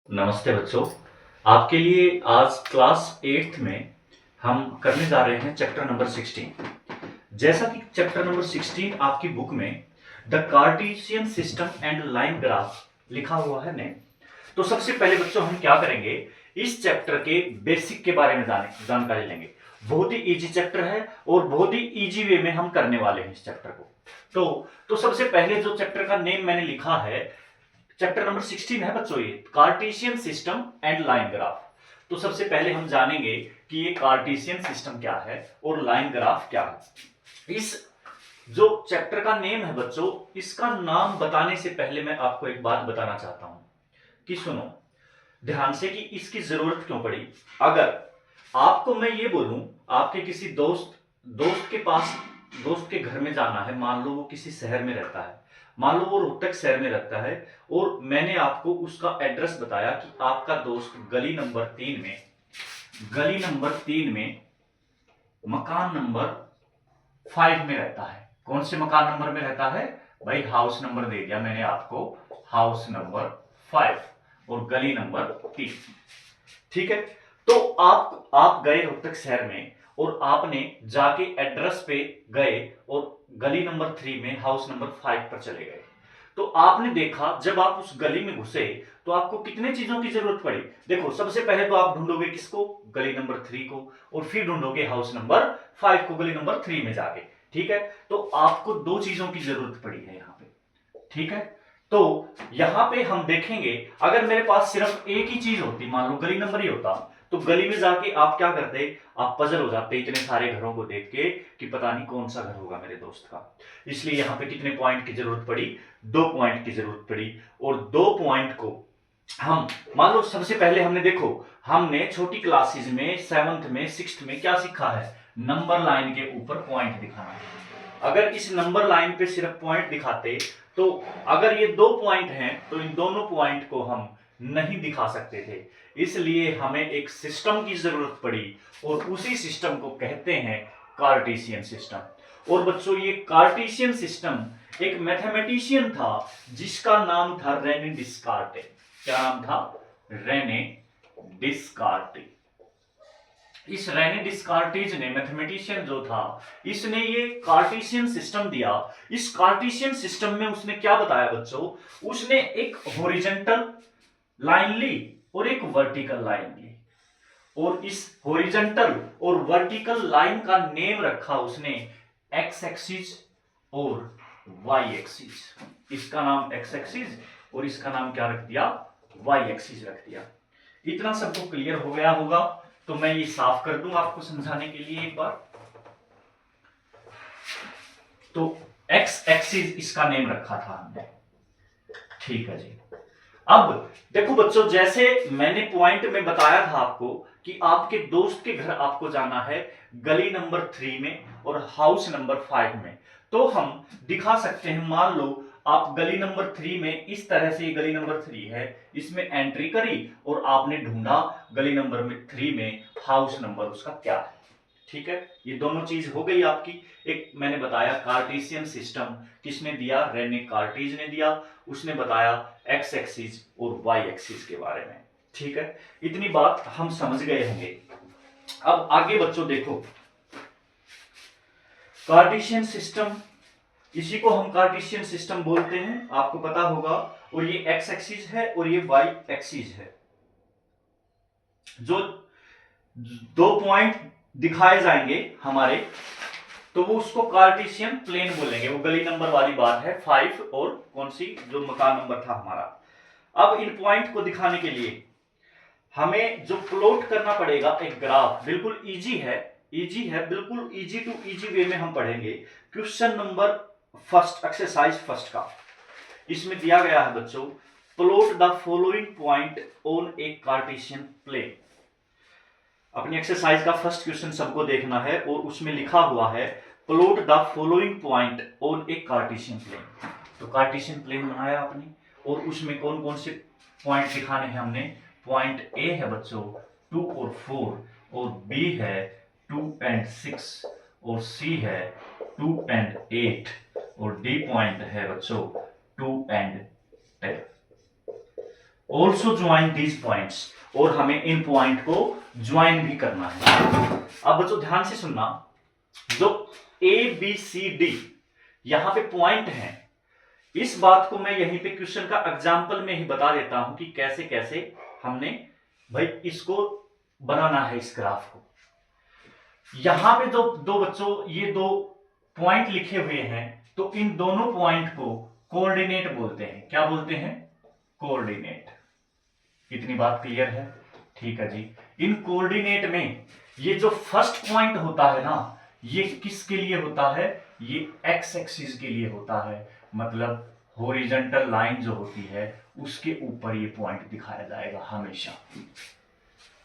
नमस्ते बच्चों। आपके लिए आज क्लास 8th में हम करने जा रहे हैं चैप्टर नंबर 16। जैसा कि चैप्टर नंबर 16 आपकी बुक में the Cartesian system and line graph लिखा हुआ है ने, तो सबसे पहले बच्चों हम क्या करेंगे, इस चैप्टर के बेसिक के बारे में जानकारी लेंगे। बहुत ही इजी चैप्टर है और बहुत ही इजी वे में हम करने वाले हैं इस चैप्टर को। तो सबसे पहले जो चैप्टर का नेम मैंने लिखा है, चैप्टर नंबर 16 है बच्चों, ये Cartesian system and line graph. तो सबसे पहले हम जानेंगे कि ये कार्टेशियन सिस्टम क्या है और लाइन ग्राफ क्या है। इस जो चैप्टर का नेम है बच्चों, इसका नाम बताने से पहले मैं आपको एक बात बताना चाहता हूं कि सुनो ध्यान से कि इसकी जरूरत क्यों पड़ी। अगर आपको मैं ये बोलूं, आपके किसी दोस्त के पास, दोस्त के घर में जाना है, मान लो वो किसी शहर में रहता है, मान लो वो रोहतक शहर में रहता है, और मैंने आपको उसका एड्रेस बताया कि आपका दोस्त गली नंबर 3 में मकान नंबर 5 में रहता है। कौन से मकान नंबर में रहता है भाई? हाउस नंबर दे दिया मैंने आपको, हाउस नंबर 5 और गली नंबर 3। ठीक है, तो आप गए रोहतक शहर में और आपने जाके एड्रेस पे गए और गली नंबर 3 में हाउस नंबर 5 पर चले गए। तो आपने देखा जब आप उस गली में घुसे तो आपको कितने चीजों की जरूरत पड़ी। देखो सबसे पहले तो आप ढूंढोगे किसको? गली नंबर 3 को, और फिर ढूंढोगे हाउस नंबर 5 को गली नंबर 3 में जाके। ठीक है, तो आपको दो चीजों की जरूरत पड़ी है यहां पे। ठीक है, तो यहां पे हम देखेंगे, अगर मेरे पास सिर्फ एक ही चीज होती, मान लो गली नंबर ही होता, तो गली में जाके आप क्या करते? आप पजल हो जाते इतने सारे घरों को देख के कि पता नहीं कौन सा घर होगा मेरे दोस्त का। इसलिए यहां पे कितने पॉइंट की जरूरत पड़ी? 2 पॉइंट की जरूरत पड़ी। और 2 पॉइंट को हम मान लो, सबसे पहले हमने देखो, हमने छोटी क्लासेस में 7th में 6th में क्या सीखा है? नंबर लाइन के ऊपर पॉइंट दिखाना है। अगर इस नंबर लाइन पे सिर्फ पॉइंट दिखाते, तो अगर ये 2 पॉइंट हैं तो इन दोनों पॉइंट को हम नहीं दिखा सकते थे। इसलिए हमें एक सिस्टम की जरूरत पड़ी और उसी सिस्टम को कहते हैं कार्टेशियन सिस्टम। और बच्चों ये कार्टेशियन सिस्टम एक मैथमेटिशियन था जिसका नाम था रेने डिस्कार्टे। क्या नाम था? रेने डिस्कार्टे। इस रेने डिस्कार्टेज ने, मैथमेटिशियन जो था, इसने ये कार्टेशियन सिस्टम दिया। इस कार्टेशियन सिस्टम में उसने क्या बताया बच्चों? उसने एक हॉरिजॉन्टल लाइन ली और एक वर्टिकल लाइन ली, और इस हॉरिजॉन्टल और वर्टिकल लाइन का नेम रखा उसने एक्स एक्सिस और वाई एक्सिस। इसका नाम एक्स एक्सिस और इसका नाम क्या रख दिया? वाई एक्सिस रख दिया। इतना सबको क्लियर हो गया होगा, तो मैं ये साफ कर दूं आपको समझाने के लिए एक बार। तो एक्स एक्सिस इसका नेम रखा था हमने। ठीक है जी। अब देखो बच्चों, जैसे मैंने पॉइंट में बताया था आपको कि आपके दोस्त के घर आपको जाना है गली नंबर 3 में और हाउस नंबर 5 में, तो हम दिखा सकते हैं। मान लो आप गली नंबर 3 में, इस तरह से गली नंबर 3 है, इसमें एंट्री करी और आपने ढूंढा गली नंबर 3 में हाउस नंबर उसका क्या है। ठीक है, ये दोनों चीज हो गई आपकी। एक मैंने बताया कार्टेशियन सिस्टम किसने दिया? रेने कार्टेज ने दिया। उसने बताया एक्स एक्सिस और वाई एक्सिस के बारे में। ठीक है, इतनी बात हम समझ गए होंगे। अब आगे बच्चों देखो, कार्टेशियन सिस्टम, इसी को हम कार्टेशियन सिस्टम बोलते हैं, आपको पता होगा। और ये एक्स एक्सिस है और ये वाई एक्सिस है। जो 2 पॉइंट दिखाए जाएंगे हमारे, तो वो उसको कार्टेशियन प्लेन बोलेंगे। वो गली नंबर वाली बात है 5 और कौन सी, जो मकान नंबर था हमारा। अब इन पॉइंट को दिखाने के लिए हमें जो प्लॉट करना पड़ेगा एक ग्राफ, बिल्कुल इजी है, इजी है, बिल्कुल इजी टू इजी वे में हम पढ़ेंगे। Question number first, exercise first का इसमें दिया गया है बच्चों, plot the following point on a Cartesian plane. अपनी एक्सरसाइज का फर्स्ट क्वेश्चन सबको देखना है और उसमें लिखा हुआ है plot the following point on a Cartesian plane. तो कार्टेशियन प्लेन बनाया आपने और उसमें कौन कौन से पॉइंट दिखाने हैं हमने? पॉइंट ए है बच्चों 2 और 4, और बी है 2 and 6, और सी है 2 and 8, और डी पॉइंट है बच्चों 2 and 10। Also join these points, और हमें इन पॉइंट को ज्वाइन भी करना है। अब बच्चों ध्यान से सुनना, जो ABCD यहां पे पॉइंट है, इस बात को मैं यहीं पे क्वेश्चन का एग्जाम्पल में ही बता देता हूं कि कैसे कैसे हमने भाई इसको बनाना है इस ग्राफ को। यहां पे जो दो बच्चों ये दो पॉइंट लिखे हुए हैं, तो इन दोनों पॉइंट को कोऑर्डिनेट बोलते हैं। क्या बोलते हैं? कोऑर्डिनेट। इतनी बात क्लियर है? ठीक है जी। इन कोऑर्डिनेट में ये जो फर्स्ट पॉइंट होता है ना, ये किसके लिए होता है? ये एक्स एक्सिस के लिए होता है, मतलब हॉरिजॉन्टल लाइन जो होती है उसके ऊपर ये पॉइंट दिखाया जाएगा हमेशा,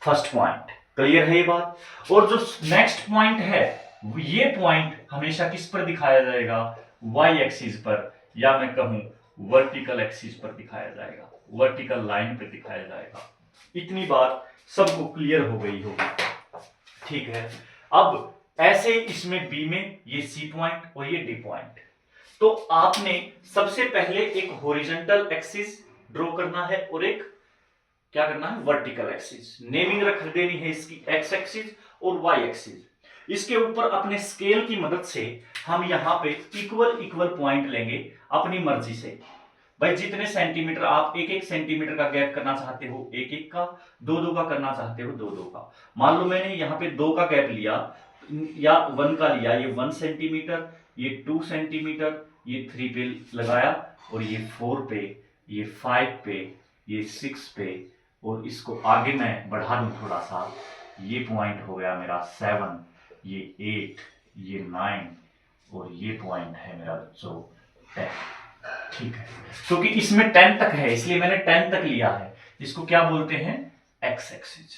फर्स्ट पॉइंट। क्लियर है ये बात? और जो नेक्स्ट पॉइंट है, ये पॉइंट हमेशा किस पर दिखाया जाएगा? वाई एक्सिस पर, या मैं कहूं वर्टिकल एक्सिस पर दिखाया जाएगा, वर्टिकल लाइन पर दिखाया जाएगा। इतनी बात सबको क्लियर हो गई होगी, ठीक है। अब ऐसे इसमें बी में ये सी पॉइंट और ये डी पॉइंट, तो आपने सबसे पहले एक हॉरिजॉन्टल एक्सिस ड्रॉ करना है और एक क्या करना है? Vertical axis. नेमिंग रख देनी है इसकी एक्स एक्सिस और वाई एक्सिस। इसके ऊपर अपने स्केल की मदद से हम यहां पे इक्वल इक्वल पॉइंट लेंगे अपनी मर्जी से। भाई जितने सेंटीमीटर आप एक एक सेंटीमीटर का गैप करना चाहते हो एक एक का, दो दो का करना चाहते हो दो दो का। मान लो मैंने यहाँ पे 2 का गैप लिया या 1 का लिया, ये 1 सेंटीमीटर, ये 2 सेंटीमीटर, ये 3 पे लगाया, और ये 4 पे, ये 5 पे, ये 6 पे, और इसको आगे मैं बढ़ा दूं थोड़ा सा, ये पॉइंट हो गया मेरा 7, ये 8, ये 9, और ये पॉइंट है मेरा बच्चों 10। ठीक है, क्योंकि तो इसमें 10 तक है इसलिए मैंने 10 तक लिया है। इसको क्या बोलते हैं? X axis.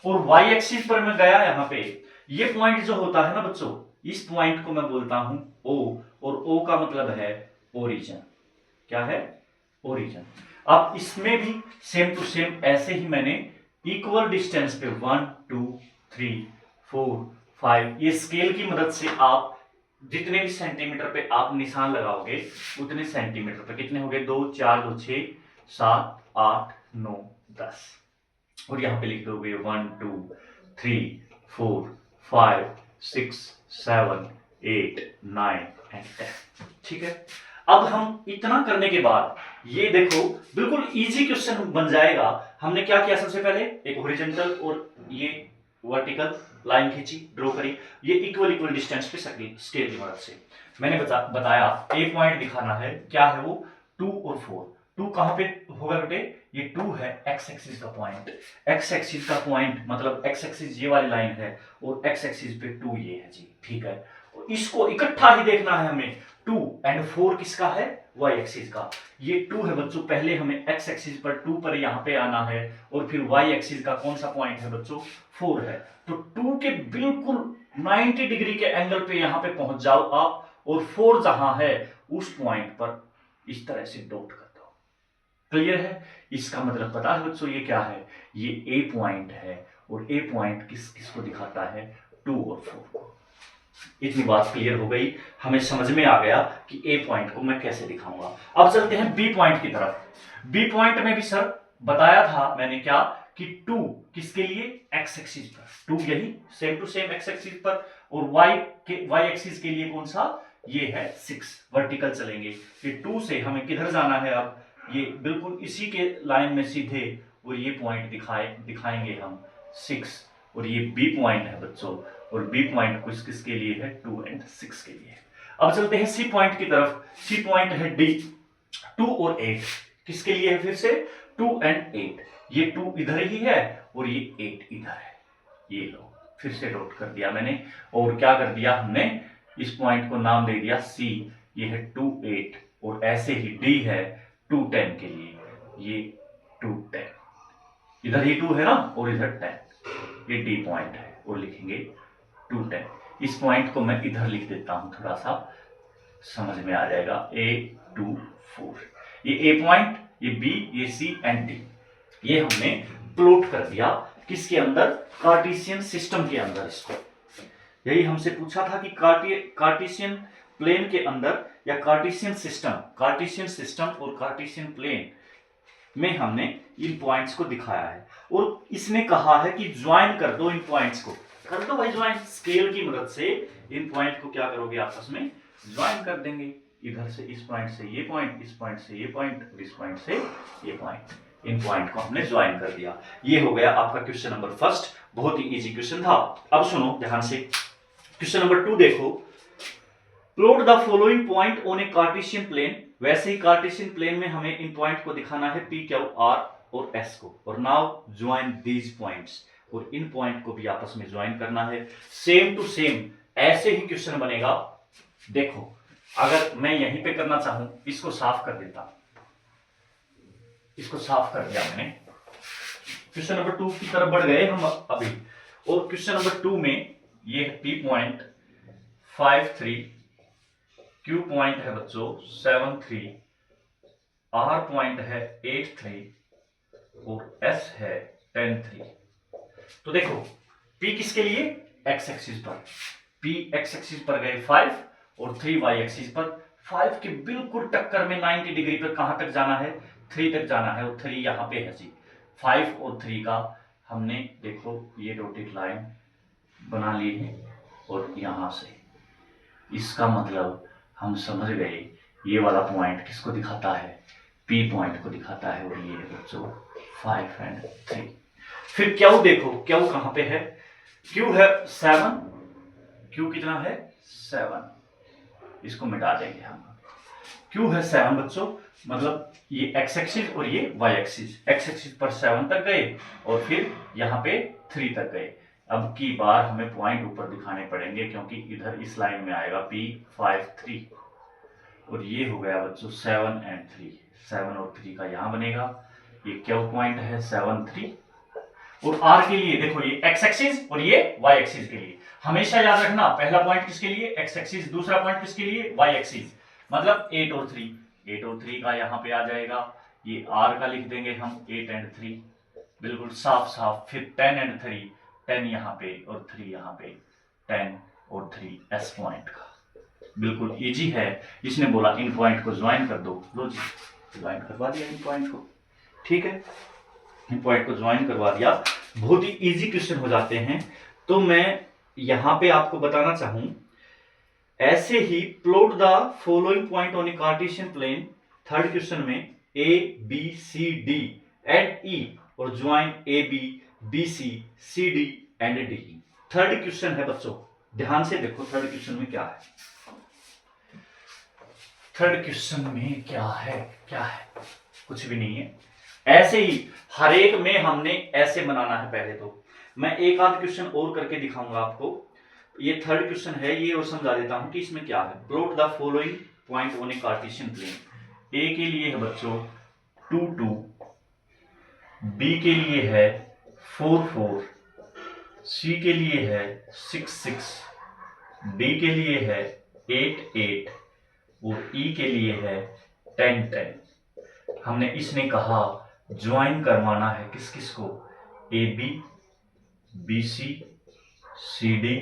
और वाई एक्सिस पर मैं गया यहाँ पे, ये पॉइंट जो होता है ना बच्चों, इस पॉइंट को मैं बोलता हूं ओ, और ओ का मतलब है ओरिजिन। क्या है? ओरिजिन। अब इसमें भी सेम टू सेम ऐसे ही मैंने इक्वल डिस्टेंस पे 1 2 3 4 5, ये स्केल की मदद से आप जितने भी सेंटीमीटर पे आप निशान लगाओगे उतने सेंटीमीटर पे, कितने हो गए? 2 4 2 6 7 8 9 10, और यहां पे लिख दोगे 1 2 3 4 5 6 7 8 9 एंड 10। ठीक है, अब हम इतना करने के बाद ये देखो बिल्कुल इजी क्वेश्चन बन जाएगा। हमने क्या किया? सबसे पहले एक हॉरिजॉन्टल और ये वर्टिकल लाइन खींची, ड्रॉ करी, ये इक्वल इक्वल डिस्टेंस पे स्केल की मदद से मैंने बताया ए पॉइंट दिखाना है। क्या है वो? 2 और 4। 2 कहां पे होगा बेटे? ये 2 है एक्स एक्सिस का पॉइंट। एक्स एक्सिस का पॉइंट मतलब एक्स एक्सिस ये वाली लाइन है और एक्स एक्सिस पे 2 ये है जी। ठीक है, इसको इकट्ठा ही देखना है हमें। 2 एंड 4 किसका है? वाई एक्सिस का। ये 2 है बच्चों, पहले हमें एक्स एक्सिस पर 2 पर यहां पे आना है, और फिर वाई एक्सिस का कौन सा पॉइंट है बच्चों? 4 है। तो 2 के बिल्कुल 90 डिग्री के एंगल पे यहां पे पहुंच जाओ आप, और 4 जहां है उस पॉइंट पर इस तरह से डॉट कर दो। क्लियर है? इसका मतलब पता है बच्चों ये क्या है? ये ए पॉइंट है, और ए पॉइंट किसको दिखाता है? 2 और 4 को। इतनी बात क्लियर हो गई, हमें समझ में आ गया कि ए पॉइंट को मैं कैसे दिखाऊंगा। अब चलते हैं बी पॉइंट की तरफ। बी पॉइंट में भी सर बताया था मैंने क्या कि 2 किसके लिए? एक्स एक्सिस पर। 2 यही same to same x axis पर, और वाई एक्सिस के लिए कौन सा? ये है 6। वर्टिकल चलेंगे। ये 2 से हमें किधर जाना है? अब ये बिल्कुल इसी के लाइन में सीधे, और ये पॉइंट दिखाएंगे हम 6, और ये बी पॉइंट है बच्चों, और बी पॉइंट कुछ किसके लिए है? 2 और 6 के लिए। अब चलते हैं सी पॉइंट की तरफ। सी पॉइंट है डी, 2 और 8 किसके लिए है? फिर से 2 और 8, ये 2 इधर ही है और ये 8 इधर है। ये लो, फिर से नोट कर दिया मैंने, और क्या कर दिया हमने? इस पॉइंट को नाम दे दिया सी। ये है 2 8, और ऐसे ही डी है 2 10 के लिए, ये 2 10, इधर ही 2 है ना और इधर 10, ये डी पॉइंट है, और लिखेंगे 2 10। इस पॉइंट को मैं इधर लिख देता हूं, थोड़ा सा समझ में आ जाएगा। A 2 4, ये ए पॉइंट, ये बी, ये सी एंड डी, ये हमने प्लॉट कर दिया किसके अंदर? कार्टेशियन सिस्टम के अंदर। इसको यही हमसे पूछा था कि कार्टेशियन प्लेन के अंदर या कार्टेशियन सिस्टम और कार्टेशियन प्लेन में हमने इन पॉइंट्स को दिखाया है और इसने कहा है कि ज्वाइन कर दो इन पॉइंट्स को। कर दो भाई ज्वाइन, स्केल की मदद से इन पॉइंट को क्या करोगे आपस में ज्वाइन कर देंगे। इधर से इस पॉइंट से ये पॉइंट, इस पॉइंट से ये पॉइंट और इस पॉइंट से ये पॉइंट, इन पॉइंट को हमने ज्वाइन कर दिया। ये हो गया आपका क्वेश्चन नंबर फर्स्ट, बहुत ही इजी क्वेश्चन था। अब सुनो ध्यान से, क्वेश्चन नंबर 2 देखो, plot the following point on a Cartesian plane. वैसे ही कार्टेशियन प्लेन में हमें इन पॉइंट को दिखाना है पी क्यू आर और एस को, और नाउ ज्वाइन दीज पॉइंट्स, और इन पॉइंट को भी आपस में ज्वाइन करना है। सेम टू सेम ऐसे ही क्वेश्चन बनेगा। देखो अगर मैं यहीं पे करना चाहूं, इसको साफ कर देता, इसको साफ कर दिया मैंने। क्वेश्चन नंबर 2 की तरफ बढ़ गए हम अभी, और क्वेश्चन नंबर 2 में ये पी पॉइंट 5-3, क्यू पॉइंट है बच्चों 7-3, आर पॉइंट है 8-3 और एस है 10-3। तो देखो P किसके लिए, एक्स एक्सिस पर, P एक्स एक्सिस पर गए 5 और 3 वाई एक्सिस पर। 5 के बिल्कुल टक्कर में 90 डिग्री पर कहां तक जाना है, 3 तक जाना है, और 3 यहां पे है जी। 5 और 3 का हमने देखो ये डॉटेड लाइन बना ली है, और यहां से इसका मतलब हम समझ गए ये वाला पॉइंट किसको दिखाता है, P पॉइंट को दिखाता है, और ये बच्चों 5 और 3। फिर क्यू देखो, क्यू कहां पे है, क्यू है 7, क्यू कितना है 7, इसको मिटा देंगे हम। क्यू है 7 बच्चों, मतलब ये एक्स एक्सिस और ये वाई एक्सिस, एक्स एक्सिस पर 7 तक गए और फिर यहाँ पे 3 तक गए। अब की बार हमें पॉइंट ऊपर दिखाने पड़ेंगे, क्योंकि इधर इस लाइन में आएगा P 5 3, और ये हो गया बच्चों 7 और 3, 7 और 3 का यहाँ बनेगा। ये क्यू पॉइंट है 7 3, और आर के लिए देखो ये एक्स एक्सिस और ये वाई एक्सिस के लिए हमेशा याद रखना, पहला पॉइंट किसके लिए एक्स एक्सिस, दूसरा पॉइंट किसके लिए वाई एक्सिस, मतलब 8 और 3, 8 और 3 का यहाँ पे आ जाएगा। ये आर का लिख देंगे हम 8 और 3, बिल्कुल साफ साफ। फिर 10 और 3, 10 यहाँ पे और 3 यहाँ पे, 10 और 3 एस पॉइंट का, बिल्कुल इजी है। इसने बोला इन पॉइंट को ज्वाइन कर दो, लो जी ज्वाइन करवा दिया इन पॉइंट को, ठीक है, इन पॉइंट को ज्वाइन करवा दिया। बहुत ही इजी क्वेश्चन हो जाते हैं। तो मैं यहां पे आपको बताना चाहूं, ऐसे ही plot the following point on a Cartesian plane, third question में A B C D and E, और join A B B C C D and D. Third question है बच्चों, ध्यान से देखो थर्ड क्वेश्चन में क्या है, थर्ड क्वेश्चन में क्या है, क्या है, कुछ भी नहीं है। ऐसे ही हर एक में हमने ऐसे बनाना है। पहले तो मैं एक आध क्वेश्चन और करके दिखाऊंगा आपको। ये थर्ड क्वेश्चन है ये, और समझा देता हूं कि इसमें क्या है। Plot the following point on a Cartesian plane. A के लिए है बच्चों 2 2, बी के लिए है 4 4, सी के लिए है 6 6, डी के लिए है 8 8 और ई के लिए है 10 10। हमने इसने कहा ज्वाइन करवाना है किस किस को, A B B C C D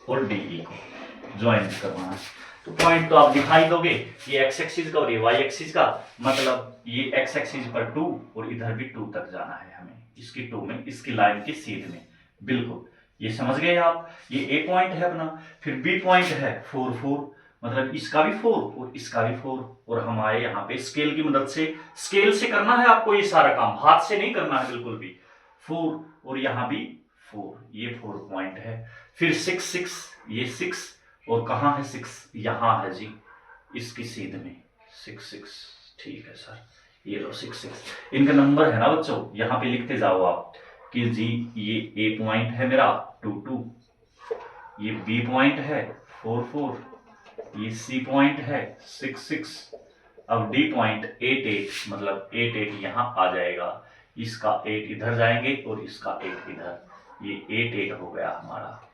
और डी ई को ज्वाइन करवाना है। तो पॉइंट तो आप दिखाई दोगे, ये एक्स एक्सिस का और ये वाई एक्सिस का, मतलब ये एक्स एक्सिस पर 2 और इधर भी 2 तक जाना है हमें, इसकी 2 में, इसकी लाइन की सीध में, बिल्कुल ये समझ गए आप। ये ए पॉइंट है अपना, फिर बी पॉइंट है 4 4, मतलब इसका भी 4 और इसका भी 4, और हमारे यहाँ पे स्केल की मदद से, स्केल से करना है आपको ये सारा काम, हाथ से नहीं करना है बिल्कुल भी। 4 और यहाँ भी 4, ये 4 पॉइंट है। फिर 6 6, ये 6, और कहाँ है 6, यहाँ है जी इसकी सीध में 6 6, ठीक है सर, ये लो 6 6, इनका नंबर है ना बच्चों, यहाँ पे लिखते जाओ आप कि जी ये ए पॉइंट है मेरा 2 2, ये बी पॉइंट है 4 4, ये सी पॉइंट है 6 6, अब डी पॉइंट 8 8, मतलब 8 8 यहाँ आ जाएगा, इसका 8 इधर जाएंगे और इसका 8 इधर, ये 8 8 हो गया हमारा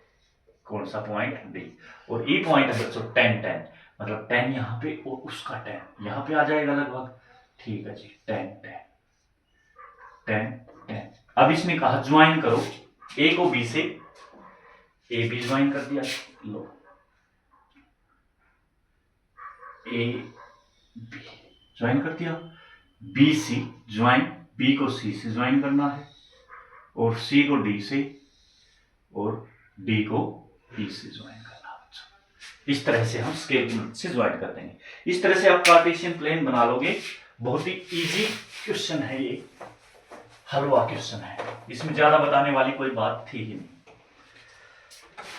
कौन सा पॉइंट, डी। और ई पॉइंट है बच्चों 10 10, मतलब 10 यहाँ पे और उसका 10 यहाँ पे आ जाएगा लगभग, ठीक है जी 10 10 10 10। अब इसने कहा ज्वाइन करो ए को बी से, ए बी ज्वाइन कर दिया, लो ए बी ज्वाइन कर दिया, बी सी ज्वाइन, बी को सी से ज्वाइन करना है और सी को डी से और डी को ई से ज्वाइन करना है बच्चों। इस तरह से हम स्केल की मदद से ज्वाइन कर देंगे। इस तरह से आप कार्टेशियन प्लेन बना लोगे। बहुत ही इजी क्वेश्चन है ये, हलवा क्वेश्चन है, इसमें ज्यादा बताने वाली कोई बात थी ही नहीं।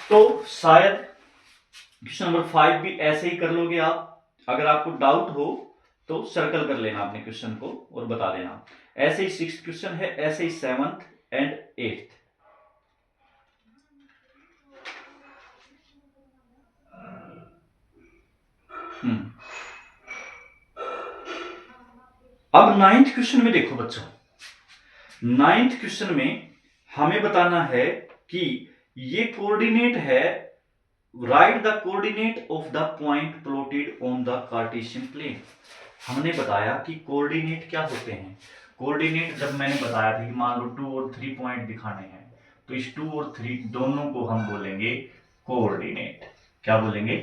तो शायद क्वेश्चन नंबर 5 भी ऐसे ही कर लोगे आप। अगर आपको डाउट हो तो सर्कल कर लेना अपने क्वेश्चन को और बता देना। ऐसे ही 6th क्वेश्चन है, ऐसे ही 7th एंड 8th। अब 9th क्वेश्चन में देखो बच्चों, 9th क्वेश्चन में हमें बताना है कि ये कोऑर्डिनेट है, right the coordinate of the point plotted on the Cartesian plane. हमने बताया कि कोऑर्डिनेट क्या होते हैं। कोऑर्डिनेट जब मैंने बताया था कि मान लो 2 और 3 पॉइंट दिखाने हैं, तो इस 2 और 3 दोनों को हम बोलेंगे कोऑर्डिनेट। क्या बोलेंगे?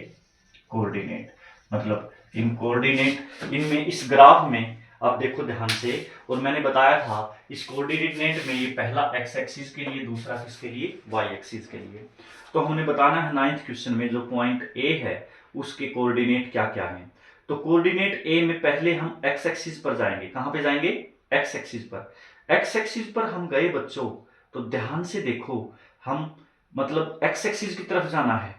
कोऑर्डिनेट। मतलब इन कोऑर्डिनेट, इनमें इस ग्राफ में आप देखो ध्यान से, और मैंने बताया था इस कोऑर्डिनेट में ये पहला एक्स एक्सिस के लिए, दूसरा किसके लिए? वाई एक्सिस के लिए। तो हमने बताना है 9th क्वेश्चन में जो पॉइंट ए है उसके कोऑर्डिनेट क्या क्या हैं। तो कोऑर्डिनेट ए में पहले हम एक्स एक्सिस पर जाएंगे। कहां पे जाएंगे? एक्स एक्सिस पर। एक्स एक्सिस पर हम गए बच्चों, तो ध्यान से देखो, हम मतलब एक्स एक्सिस की तरफ जाना है।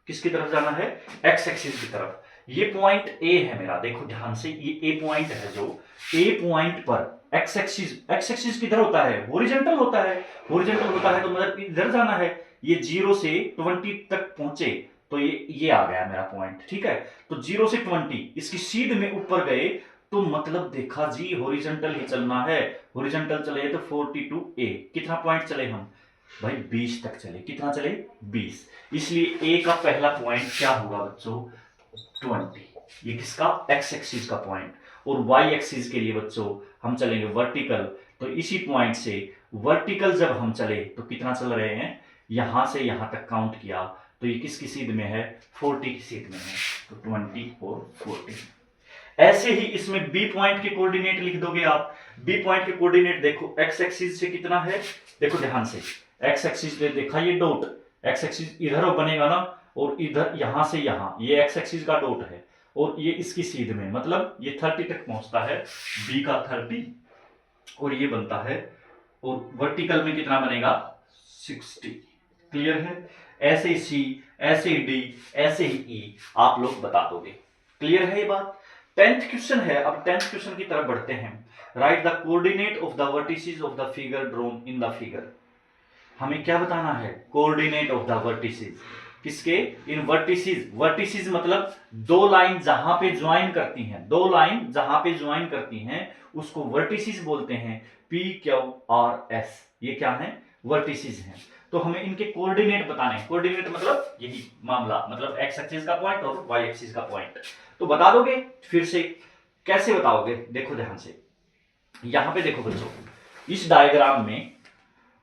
किसकी तरफ जाना है? एक्स एक्सिस की तरफ। ये पॉइंट ए है मेरा, देखो ध्यान से, ये ए पॉइंट है। जो ए पॉइंट पर एक्स एक्सिस किधर होता है? हॉरिजॉन्टल होता है। हॉरिजॉन्टल होता है तो मतलब इधर जाना है। ये 0 से 20 तक पहुंचे तो ये आ गया मेरा पॉइंट, ठीक है। तो 0 से 20 इसकी सीध में ऊपर गए तो मतलब देखा जी हॉरिजॉन्टल ही चलना है। हॉरिजॉन्टल चले तो 42 ए, कितना पॉइंट चले हम भाई? 20 तक चले। कितना चले? 20। इसलिए ए का पहला पॉइंट क्या होगा बच्चों? 20। ये किसका? एक्स एक्सिस का पॉइंट। और वाई एक्सिस के लिए बच्चों हम चलेंगे वर्टिकल। तो इसी पॉइंट से वर्टिकल जब हम चले तो कितना चल रहे हैं? यहां से यहां तक काउंट किया तो ये किसकी सीध में है? 40 की सीध में है। तो 20 और 40। ऐसे ही इसमें बी पॉइंट के कोऑर्डिनेट लिख दोगे आप। बी पॉइंट के कोऑर्डिनेट देखो, एक्स एक्सिस से कितना है? देखो ध्यान से, एक्स एक्सिस पे देखा ये डॉट, एक्स एक्सिस इधर बनेगा ना, और इधर यहां से यहां ये एक्स एक्सिस का डॉट है और ये इसकी सीध में, मतलब ये 30 तक पहुंचता है, बी का 30, और ये बनता है, और वर्टिकल में कितना बनेगा? 60। क्लियर है? ऐसे ही सी, ऐसे ही डी, ऐसे ही ई आप लोग बता दोगे। क्लियर है ये बात? 10th क्वेश्चन है। अब 10th क्वेश्चन की तरफ बढ़ते हैं। Right the coordinate of the vertices of the figure drawn in the figure. हमें क्या बताना है? Coordinate of the vertices. किसके? इन वर्टिसेस। वर्टिसेस मतलब दो लाइन जहां पे ज्वाइन करती हैं, दो लाइन जहां पे ज्वाइन करती हैं उसको वर्टिसेस बोलते हैं। पी क्यू आर एस, ये क्या है? वर्टिसेस हैं। तो हमें इनके कोऑर्डिनेट बताने हैं। कोऑर्डिनेट मतलब यही मामला, मतलब एक्स एक्सिस का पॉइंट और वाई एक्सिस का पॉइंट। तो बता दोगे? फिर से कैसे बताओगे? देखो ध्यान से, यहां पे देखो बच्चों, इस डायग्राम में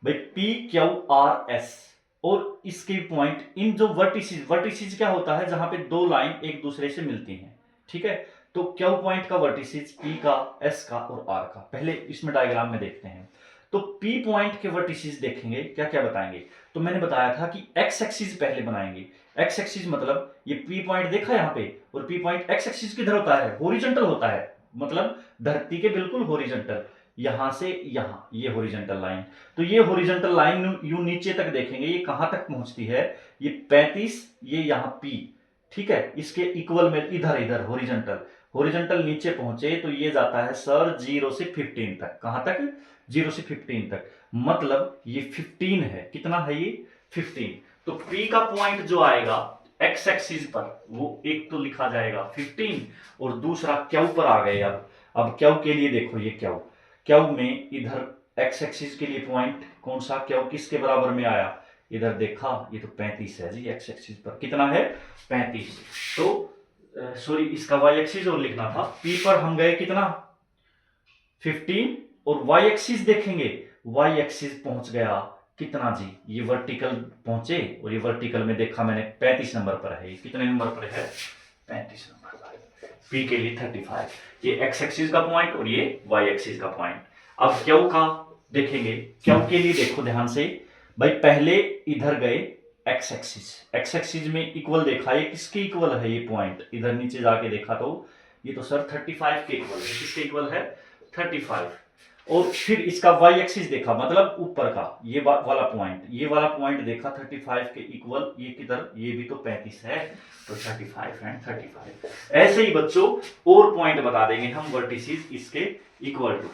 भाई पी क्यू आर एस और इसके पॉइंट, इन जो वर्टिसेस क्या होता है? जहां पे दो लाइन एक दूसरे से मिलती हैं, ठीक है। तो क्यू पॉइंट का वर्टिसेस पी का, एस का और आर का, पहले इसमें डायग्राम में देखते हैं। तो पी पॉइंट के वर्टिसेस देखेंगे, क्या क्या बताएंगे? तो मैंने बताया था कि एक्स एक्सिस पहले बनाएंगे। एक्स एक्सिस मतलब ये पी पॉइंट देखा यहां पे, और पी पॉइंट एक्स एक्सिस किधर होता है? हॉरिजॉन्टल होता है, मतलब धरती के बिल्कुल हॉरिजॉन्टल, यहां से यहां, ये हॉरिजॉन्टल लाइन। तो ये हॉरिजॉन्टल लाइन यूं नीचे तक देखेंगे, ये कहां तक पहुंचती है? ये 35, ये यहां पी, ठीक है, इसके इक्वल में इधर इधर हॉरिजॉन्टल, हॉरिजॉन्टल नीचे पहुंचे तो ये जाता है सर 0 से 15 तक। कहां तक? 0 से 15 तक, मतलब ये 15 है। कितना है ये? 15। तो पी का पॉइंट जो आएगा एक्स एक्सिस पर, वो एक तो लिखा जाएगा 15, और दूसरा क्यू पर आ गए। अब क्यू के लिए देखो, ये क्यू में इधर एक्स एक्सिस के लिए पॉइंट कौन सा? क्यू किसके बराबर में आया? इधर देखा, ये तो 35 है जी। एक्स एक्सिस पर कितना है? 35। तो सॉरी, इसका वाई एक्सिस और लिखना था। पी पर हम गए कितना? 15, और वाई एक्सिस देखेंगे, वाई एक्सिस पहुंच गया कितना जी? ये वर्टिकल पहुंचे, और ये वर्टिकल में देखा मैंने 35 नंबर पर है। ये कितने नंबर पर है? 35 नंबर पर। P के लिए 35, ये x एक्सिस का पॉइंट और ये y एक्सिस का पॉइंट। अब Q का देखेंगे, Q के लिए देखो ध्यान से भाई, पहले इधर गए x एक्सिस में इक्वल देखा, ये किसके इक्वल है, ये पॉइंट इधर नीचे जाके देखा तो ये तो सर 35 के इक्वल है। किसके इक्वल है, 35। और फिर इसका y एक्सिस देखा, मतलब ऊपर का ये वाला पॉइंट, ये वाला पॉइंट देखा 35 के इक्वल, ये किधर, ये भी तो 35 है, तो 35 एंड 35। ऐसे ही बच्चों और पॉइंट बता देंगे हम वर्टिसेस इसके इक्वल टू,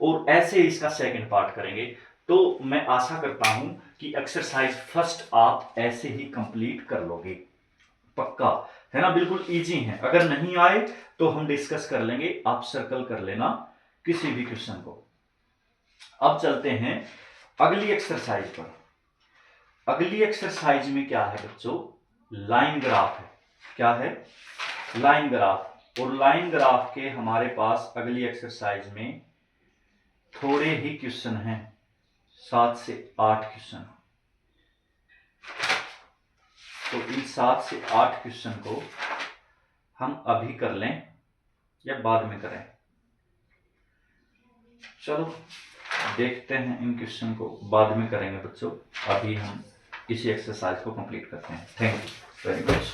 और ऐसे इसका सेकंड पार्ट करेंगे। तो मैं आशा करता हूं कि एक्सरसाइज फर्स्ट आप ऐसे ही कंप्लीट कर लोगे, पक्का है ना, बिल्कुल इजी है। अगर नहीं आए तो हम डिस्कस कर लेंगे, आप सर्कल कर लेना किसी भी क्वेश्चन को। अब चलते हैं अगली एक्सरसाइज पर। अगली एक्सरसाइज में क्या है बच्चों, लाइन ग्राफ है। क्या है, लाइन ग्राफ। और लाइन ग्राफ के हमारे पास अगली एक्सरसाइज में थोड़े ही क्वेश्चन हैं, 7 से 8 क्वेश्चन। तो इन 7 से 8 क्वेश्चन को हम अभी कर लें या बाद में करें, चलो देखते हैं। इन क्वेश्चन को बाद में करेंगे बच्चों, अभी हम इसी एक्सरसाइज को कंप्लीट करते हैं। Thank you very much.